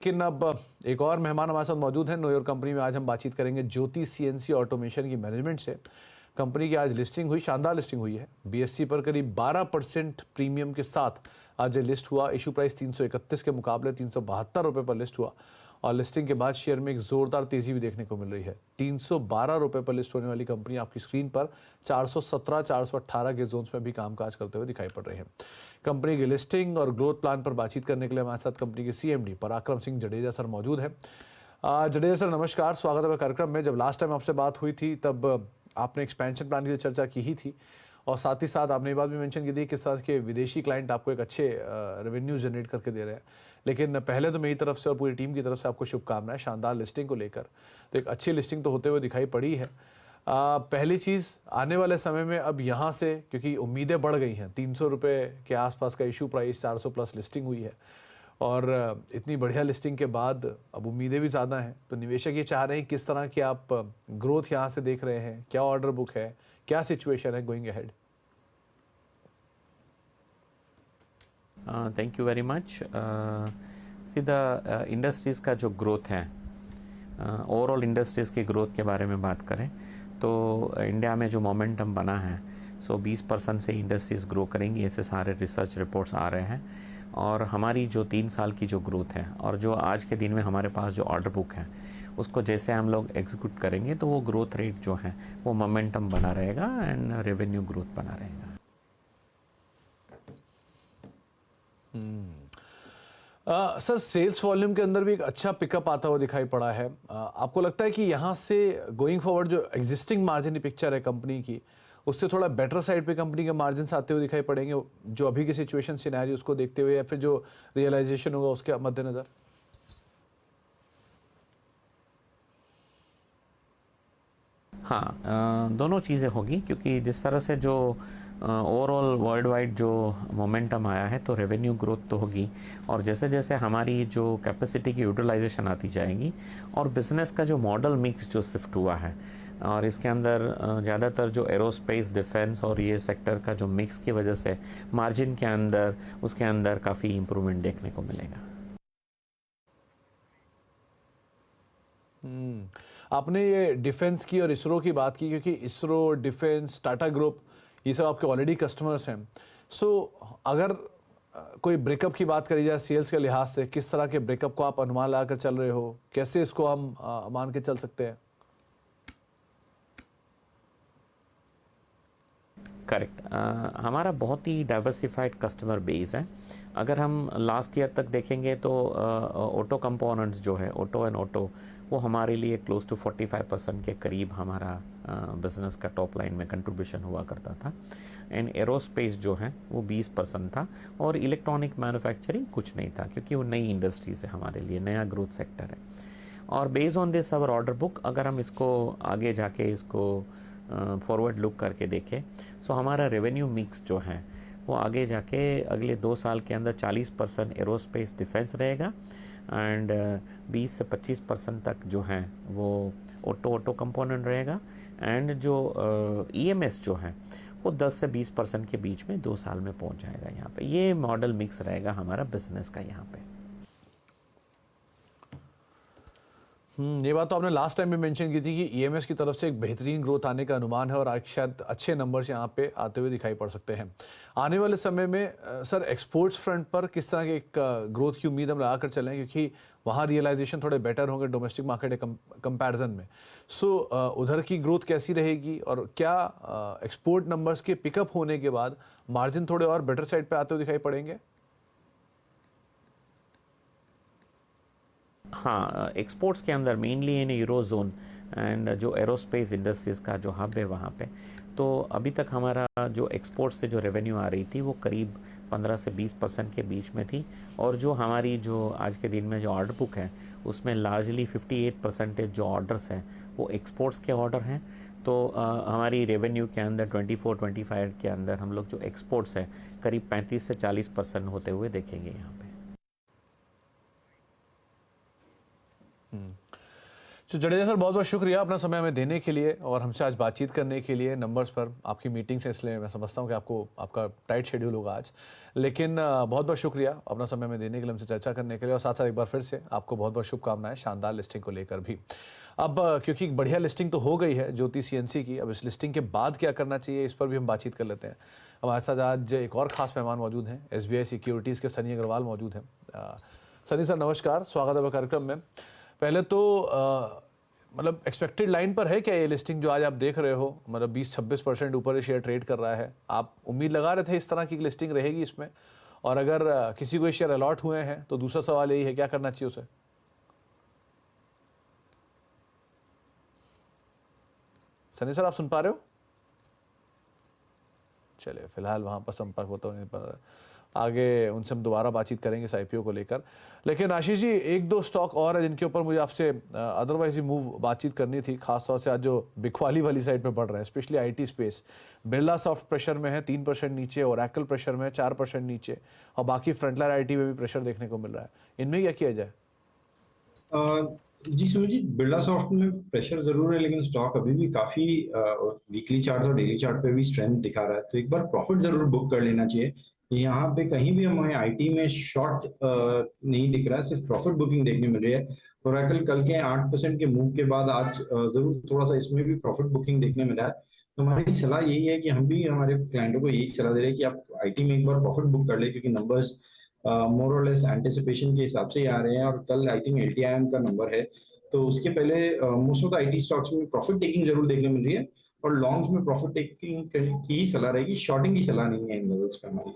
लेकिन अब एक और मेहमान हमारे साथ मौजूद हैं नो योर कंपनी में। आज हम बातचीत करेंगे ज्योति सीएनसी ऑटोमेशन की मैनेजमेंट से। कंपनी की आज लिस्टिंग हुई, शानदार लिस्टिंग हुई है। बीएससी पर करीब 12% प्रीमियम के साथ आज ये लिस्ट हुआ। इशू प्राइस 331 के मुकाबले 372 रुपये पर लिस्ट हुआ और लिस्टिंग के बाद शेयर में एक जोरदार तेजी भी देखने को मिल रही है। 312 रुपये पर लिस्ट होने वाली कंपनी आपकी स्क्रीन पर 417, 418 के जोन्स में भी कामकाज करते हुए दिखाई पड़ रही है। कंपनी की लिस्टिंग और ग्रोथ प्लान पर बातचीत करने के लिए हमारे साथ कंपनी के सीएमडी पराक्रम सिंह जडेजा सर मौजूद है। जडेजा सर नमस्कार, स्वागत है कार्यक्रम में। जब लास्ट टाइम आपसे बात हुई थी तब आपने एक्सपेंशन प्लान की चर्चा की ही थी और साथ ही साथ आपने ये बात भी मेंशन की थी किस तरह के विदेशी क्लाइंट आपको एक अच्छे रेवेन्यू जनरेट करके दे रहे हैं। लेकिन पहले तो मेरी तरफ से और पूरी टीम की तरफ से आपको शुभकामनाएं शानदार लिस्टिंग को लेकर। तो एक अच्छी लिस्टिंग तो होते हुए दिखाई पड़ी है। पहली चीज़, आने वाले समय में अब यहाँ से क्योंकि उम्मीदें बढ़ गई हैं, 300 रुपये के आसपास का इशू प्राइस, 400 प्लस लिस्टिंग हुई है और इतनी बढ़िया लिस्टिंग के बाद अब उम्मीदें भी ज़्यादा हैं। तो निवेशक ये चाह रहे हैं किस तरह की आप ग्रोथ यहाँ से देख रहे हैं, क्या ऑर्डर बुक है, क्या सिचुएशन है going ahead? Thank you very much. सीधा इंडस्ट्रीज़ का जो ग्रोथ है, ओवरऑल इंडस्ट्रीज़ की ग्रोथ के बारे में बात करें तो इंडिया में जो मोमेंटम बना है 20% से इंडस्ट्रीज़ ग्रो करेंगी, ऐसे सारे रिसर्च रिपोर्ट्स आ रहे हैं। और हमारी जो 3 साल की जो ग्रोथ है और जो आज के दिन में हमारे पास जो ऑर्डर बुक है उसको जैसे हम लोग एग्जीक्यूट करेंगे तो वो ग्रोथ रेट जो है वो मोमेंटम बना रहेगा एंड रेवेन्यू ग्रोथ बना रहेगा। सर, सेल्स वॉल्यूम के अंदर भी एक अच्छा पिकअप आता हुआ दिखाई पड़ा है। आपको लगता है कि यहाँ से गोइंग फॉरवर्ड जो एग्जिस्टिंग मार्जिन की पिक्चर है कंपनी की, उससे थोड़ा बेटर साइड पे कंपनी के मार्जिन आते हुए दिखाई पड़ेंगे जो अभी की सिचुएशन सिनेरियो उसको देखते हुए, या फिर जो रियलाइजेशन होगा उसके मद्देनजर? हाँ, दोनों चीज़ें होगी क्योंकि जिस तरह से जो ओवरऑल वर्ल्ड वाइड जो मोमेंटम आया है तो रेवेन्यू ग्रोथ तो होगी और जैसे जैसे हमारी जो कैपेसिटी की यूटिलाइजेशन आती जाएगी और बिजनेस का जो मॉडल मिक्स जो शिफ्ट हुआ है और इसके अंदर ज़्यादातर जो एरोस्पेस, डिफेंस और ये सेक्टर का जो मिक्स की वजह से मार्जिन के अंदर उसके अंदर काफ़ी इम्प्रूवमेंट देखने को मिलेगा। आपने ये डिफेंस की और इसरो की बात की क्योंकि इसरो, डिफेंस, टाटा ग्रुप ये सब आपके ऑलरेडी कस्टमर्स हैं। सो अगर कोई ब्रेकअप की बात करी जाए सेल्स के लिहाज से, किस तरह के ब्रेकअप को आप अनुमान लगाकर चल रहे हो, कैसे इसको हम मान के चल सकते हैं? करेक्ट, हमारा बहुत ही डाइवर्सिफाइड कस्टमर बेस है। अगर हम लास्ट ईयर तक देखेंगे तो ऑटो कंपोनेंट्स जो है, ऑटो एंड ऑटो, वो हमारे लिए क्लोज टू 45% के करीब हमारा बिजनेस का टॉप लाइन में कंट्रीब्यूशन हुआ करता था। एंड एरोस्पेस जो है वो 20% था और इलेक्ट्रॉनिक मैन्युफैक्चरिंग कुछ नहीं था क्योंकि वो नई इंडस्ट्रीज है, हमारे लिए नया ग्रोथ सेक्टर है। और based on this our order book, अगर हम इसको आगे जाके इसको फॉरवर्ड लुक करके देखें सो हमारा रेवेन्यू मिक्स जो है वो आगे जाके अगले 2 साल के अंदर 40% एरोस्पेस डिफेंस रहेगा एंड 20 से 25% तक जो है वो ऑटो कंपोनेंट रहेगा एंड जो ईएमएस जो है वो 10 से 20% के बीच में 2 साल में पहुंच जाएगा। यहाँ पे ये मॉडल मिक्स रहेगा हमारा बिजनेस का यहाँ पे। ये बात तो आपने लास्ट टाइम भी मेंशन की थी कि ईएमएस की तरफ से एक बेहतरीन ग्रोथ आने का अनुमान है और आज शायद अच्छे नंबर्स यहाँ पे आते हुए दिखाई पड़ सकते हैं। आने वाले समय में सर एक्सपोर्ट्स फ्रंट पर किस तरह के एक ग्रोथ की उम्मीद हम लगाकर चलें, क्योंकि वहाँ रियलाइजेशन थोड़े बेटर होंगे डोमेस्टिक मार्केट कंपैरिजन में। सो उधर की ग्रोथ कैसी रहेगी और क्या एक्सपोर्ट नंबर्स के पिकअप होने के बाद मार्जिन थोड़े और बेटर साइड पर आते हुए दिखाई पड़ेंगे? हाँ, एक्सपोर्ट्स के अंदर mainly in euro zone and जो एरोस्पेस इंडस्ट्रीज का जो हब है वहाँ पे, तो अभी तक हमारा जो एक्सपोर्ट से जो रेवेन्यू आ रही थी वो करीब 15 से 20% के बीच में थी और जो हमारी जो आज के दिन में जो ऑर्डर बुक है उसमें लार्जली 58% जो ऑर्डर्स हैं वो एक्सपोर्ट्स के ऑर्डर हैं। तो हमारी रेवेन्यू के अंदर 24-25 के अंदर हम लोग जो एक्सपोर्ट्स है करीब 35 से 40% होते हुए देखेंगे यहाँ पे। तो जडेजा सर, बहुत बहुत शुक्रिया अपना समय हमें देने के लिए और हमसे आज बातचीत करने के लिए। नंबर्स पर आपकी मीटिंग्स है, इसलिए मैं समझता हूँ कि आपका टाइट शेड्यूल होगा आज, लेकिन बहुत बहुत शुक्रिया अपना समय हमें देने के लिए, हमसे चर्चा करने के लिए। और साथ साथ एक बार फिर से आपको बहुत बहुत शुभकामनाएं शानदार लिस्टिंग को लेकर भी। अब क्योंकि एक बढ़िया लिस्टिंग तो हो गई है ज्योति सीएनसी की, अब इस लिस्टिंग के बाद क्या करना चाहिए इस पर भी हम बातचीत कर लेते हैं। हमारे साथ आज एक और खास मेहमान मौजूद हैं, एसबीआई सिक्योरिटीज़ के सनी अग्रवाल मौजूद हैं। सनी सर नमस्कार, स्वागत है कार्यक्रम में। पहले तो मतलब एक्सपेक्टेड लाइन पर है क्या ये लिस्टिंग जो आज आप देख रहे हो, मतलब 20-26% ऊपर ये शेयर ट्रेड कर रहा है? आप उम्मीद लगा रहे थे इस तरह की लिस्टिंग रहेगी इसमें? और अगर किसी को शेयर अलॉट हुए हैं तो दूसरा सवाल यही है, क्या करना चाहिए उसे? सनी सर, आप सुन पा रहे हो? चलिए, फिलहाल वहाँ पर संपर्क होता नहीं पर आगे उनसे हम दोबारा बातचीत करेंगे इस आईपीओ को लेकर। लेकिन आशीष जी, एक दो स्टॉक और है जिनके ऊपर मुझे आपसे अदरवाइज ही बातचीत करनी थी, खासतौर से आज जो बिकवाली वाली साइड पे बढ़ रहे हैं, specially IT space. Birla soft pressure में है 3% नीचे, ओरेकल प्रेशर में है 4% नीचे, और बाकी फ्रंटलाइन आईटी में भी प्रेशर देखने को मिल रहा है। इनमें क्या किया जाए? जी सुमित जी, बिरला सॉफ्ट में प्रेशर जरूर है, लेकिन स्टॉक अभी भी काफी वीकली चार्ट और डेली चार्ट पे भी स्ट्रेंथ दिखा रहा है, तो एक बार प्रॉफिट जरूर बुक कर लेना चाहिए। यहाँ पे कहीं भी हमें आईटी में शॉर्ट नहीं दिख रहा है, सिर्फ प्रॉफिट बुकिंग देखने मिल रही है। ओरेकल कल के 8% के मूव के बाद आज जरूर थोड़ा सा इसमें भी प्रॉफिट बुकिंग देखने मिला है। तो हमारी सलाह यही है कि हम भी हमारे क्लाइंटों को यही सलाह दे रहे हैं कि आप आईटी में एक बार प्रॉफिट बुक कर ले, क्योंकि नंबर्स मोर और लेस एंटिसिपेशन के हिसाब से ही आ रहे हैं, और कल आई थिंक एलटीआईएम का नंबर है, तो उसके पहले most of the IT stocks में प्रॉफिट टेकिंग जरूर देखने मिल रही है, और लॉन्ग्स में प्रॉफिट टेकिंग की ही सलाह रहेगी, शॉर्टिंग की सलाह नहीं है इन लेवल्स पे हमारी।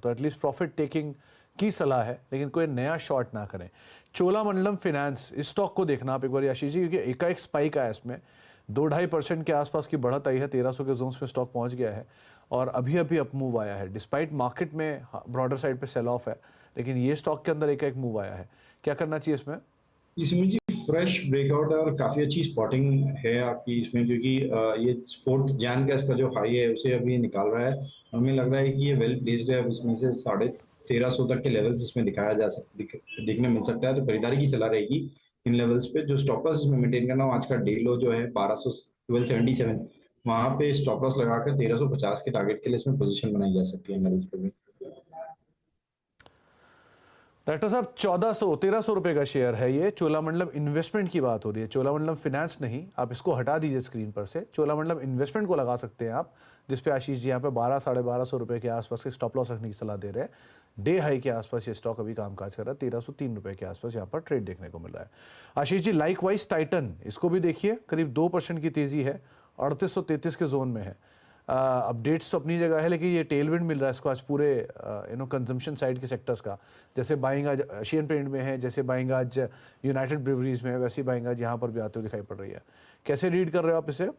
तो एटलीस्ट प्रॉफिट टेकिंग की सलाह है, लेकिन कोई नया शॉर्ट ना करें। चोलामंडलम फाइनेंस, इस स्टॉक को देखना आप एक बार आशीष जी, क्योंकि एकाएक स्पाइक आया इसमें, 2-2.5% के आसपास की बढ़त आई है, 1300 के जोन्स में स्टॉक पहुंच गया है, और अभी अभी अप मूव आया है। डिस्पाइट मार्केट में ब्रॉडर साइड पे सेल ऑफ है, लेकिन ये स्टॉक के अंदर एक मूव आया है। क्या करना चाहिए इसमें? इसमें जी फ्रेश ब्रेकआउट है और काफी अच्छी स्पॉटिंग है आपकी इसमें, क्योंकि ये 4 जैन का इसका जो हाई है उसे अभी निकाल रहा है। हमें लग रहा है कि ये वेल प्लेस्ड है, अब इसमें से 1350 तक के लेवल्स इसमें दिखने मिल सकता है, तो खरीदारी की सलाह रहेगी इन लेवल्स पे। जो स्टॉप लॉस इसमें मेंटेन करना हो, आज का डे लो जो है 1277, वहां पे स्टॉप लॉस लगाकर 1350 के टारगेट के लिए इसमें पोजीशन बनाई जा सकती है इन लेवल्स पे भी। डॉक्टर साहब, 1300 रुपए का शेयर है ये। चोलामंडलम इन्वेस्टमेंट की बात हो रही है, चोलामंडलम फाइनेंस नहीं। आप इसको हटा दीजिए स्क्रीन पर से, चोलामंडलम इन्वेस्टमेंट को लगा सकते हैं आप, जिसपे आशीष जी यहाँ पे 1200-1250 रुपए के आसपास के स्टॉप लॉस रखने की सलाह दे रहे हैं। डे हाई के आसपास ये स्टॉक अभी कामकाज कर रहा है, 1303 रुपए के आसपास यहाँ पर ट्रेड देखने को मिल रहा है। Ashish ji, like wise Titan, इसको भी देखिए, करीब 2% की तेजी है, 3833 के जोन में है। अपडेट्स तो अपनी जगह है, लेकिन ये टेलविंड मिल रहा है इसको आज पूरे कंजम्पशन साइड के सेक्टर्स का। जैसे बाइंग आज एशियन पेंट में है, जैसे बाइंग आज यूनाइटेड ब्रिवरीज में है, वैसी बाइंग आज यहाँ पर भी आते हुए दिखाई पड़ रही है। कैसे रीड कर रहे हो आप इसे?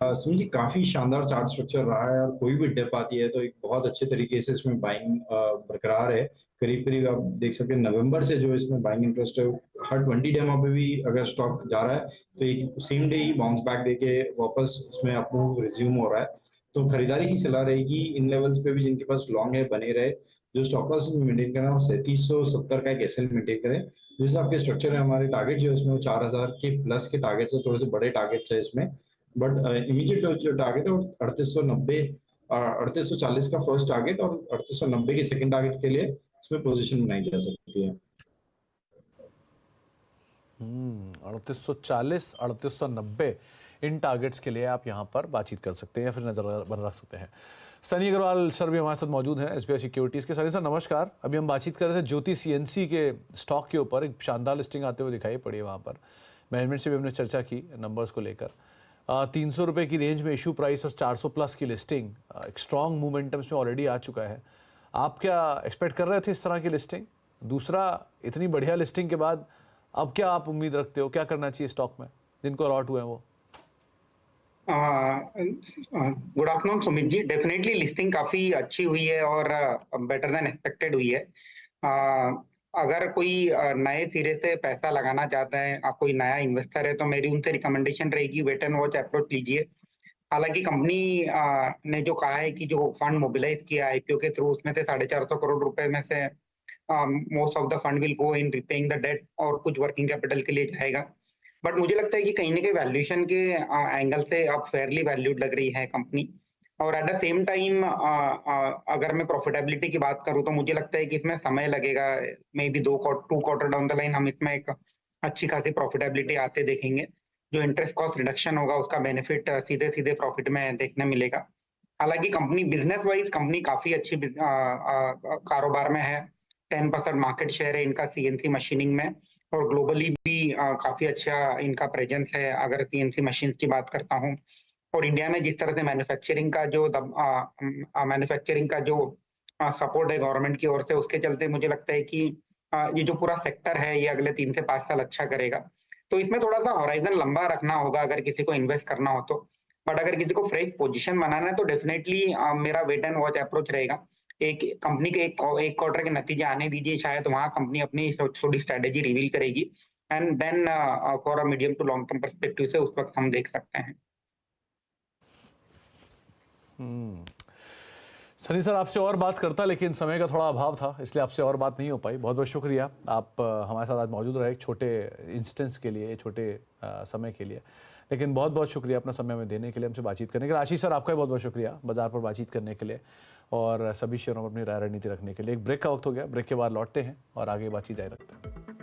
सुमित जी, काफी शानदार चार्ट स्ट्रक्चर रहा है, और कोई भी डिप आती है तो एक बहुत अच्छे तरीके से इसमें बाइंग बरकरार है। करीब करीब आप देख सकते हैं नवंबर से जो इसमें बाइंग इंटरेस्ट है, हर 20 डेमो पे भी अगर स्टॉक जा रहा है तो एक सेम डे ही बाउंस बैक देके वापस इसमें अप मूव रिज्यूम हो रहा है। तो खरीदारी की सलाह रहेगी इन लेवल्स पे भी, जिनके पास लॉन्ग है बने रहे। जो स्टॉप लॉस मेंटेन करना है 3770 का एक एसएल मेंटेन करें। जैसे आपके स्ट्रक्चर है, हमारे टारगेट जो है उसमें 4000 के प्लस के टारगेट्स है, थोड़े से बड़े टारगेट्स है इसमें, बट इमीडिएट जो टारगेट है वो 3890 3840 का फर्स्ट टारगेट, और 3890 के सेकंड टारगेट के लिए इसमें पोजीशन बनाई जा सकती है। 3840, 3890 इन टारगेट्स के लिए आप यहाँ पर बातचीत कर सकते हैं या फिर नजर बन रख सकते हैं। सनी अग्रवाल सर भी हमारे साथ मौजूद हैं, एसबीआई सिक्योरिटीज़ के। सनी सर नमस्कार। अभी हम बातचीत कर रहे थे ज्योति सीएनसी के स्टॉक के ऊपर, एक शानदार लिस्टिंग आते हुए दिखाई पड़ी है वहाँ पर। मैनेजमेंट से भी हमने चर्चा की नंबर्स को लेकर। 300 रुपये की रेंज में इशू प्राइस और 400 प्लस की लिस्टिंग, एक स्ट्रॉन्ग मोमेंटम्स में ऑलरेडी आ चुका है। आप क्या एक्सपेक्ट कर रहे थे इस तरह की लिस्टिंग? दूसरा, इतनी बढ़िया लिस्टिंग के बाद अब क्या आप उम्मीद रखते हो, क्या करना चाहिए स्टॉक में जिनको अलॉट हुए हैं वो? Good afternoon Sumit ji. Definitely listing काफी अच्छी हुई है और बेटर देन एक्सपेक्टेड हुई है। अगर कोई नए सिरे से पैसा लगाना चाहते हैं, कोई नया इन्वेस्टर है, तो मेरी उनसे रिकमेंडेशन रहेगी वेट एंड वॉच अप्रोच लीजिए। हालांकि कंपनी ने जो कहा है कि जो फंड मोबिलाइज किया आईपीओ के थ्रू, उसमें से 450 करोड़ रुपए में से most of the fund will go in repaying the debt और कुछ वर्किंग कैपिटल के लिए जाएगा। बट मुझे लगता है कि कहीं ना कहीं वैल्यूएशन के एंगल से अब फेयरली वैल्यूड लग रही है कंपनी। और एट द सेम टाइम अगर मैं प्रॉफिटेबिलिटी की बात करूं तो मुझे लगता है कि इसमें समय लगेगा, may be 2 quarter down the line हम इसमें एक अच्छी खासी प्रॉफिटेबिलिटी आते देखेंगे। जो इंटरेस्ट कॉस्ट रिडक्शन होगा उसका बेनिफिट सीधे सीधे प्रॉफिट में देखने मिलेगा। हालांकि कंपनी बिजनेस वाइज कंपनी काफी अच्छी कारोबार में है। 10% मार्केट शेयर है इनका सीएनसी मशीनिंग में, और ग्लोबली भी काफी अच्छा इनका प्रेजेंस है अगर सीएनसी मशीन की बात करता हूँ। और इंडिया में जिस तरह से मैन्युफैक्चरिंग का जो सपोर्ट है गवर्नमेंट की ओर से, उसके चलते मुझे लगता है कि ये जो पूरा सेक्टर है ये अगले 3 से 5 साल अच्छा करेगा। तो इसमें थोड़ा सा होराइजन लंबा रखना होगा अगर किसी को इन्वेस्ट करना हो तो। बट अगर किसी को फ्रेश पोजीशन बनाना है तो डेफिनेटली मेरा वेट एंड वॉच अप्रोच रहेगा। एक कंपनी के एक क्वार्टर के नतीजे आने दीजिए, शायद वहां कंपनी अपनी थोड़ी स्ट्रेटेजी रिवील करेगी, and then for a medium to long term perspective से उस वक्त हम देख सकते हैं। सनी सर, आपसे और बात करता लेकिन समय का थोड़ा अभाव था, इसलिए आपसे और बात नहीं हो पाई। बहुत बहुत शुक्रिया, आप हमारे साथ आज मौजूद रहे एक छोटे इंस्टेंस के लिए, छोटे समय के लिए। लेकिन बहुत बहुत शुक्रिया अपना समय में देने के लिए, हमसे बातचीत करने के लिए। आशीष सर, आपका भी बहुत बहुत शुक्रिया बाजार पर बातचीत करने के लिए और सभी शेयरों पर अपनी राय रणनीति रखने के लिए। एक ब्रेक का वक्त हो गया, ब्रेक के बाद लौटते हैं और आगे बातचीत जारी रखते हैं।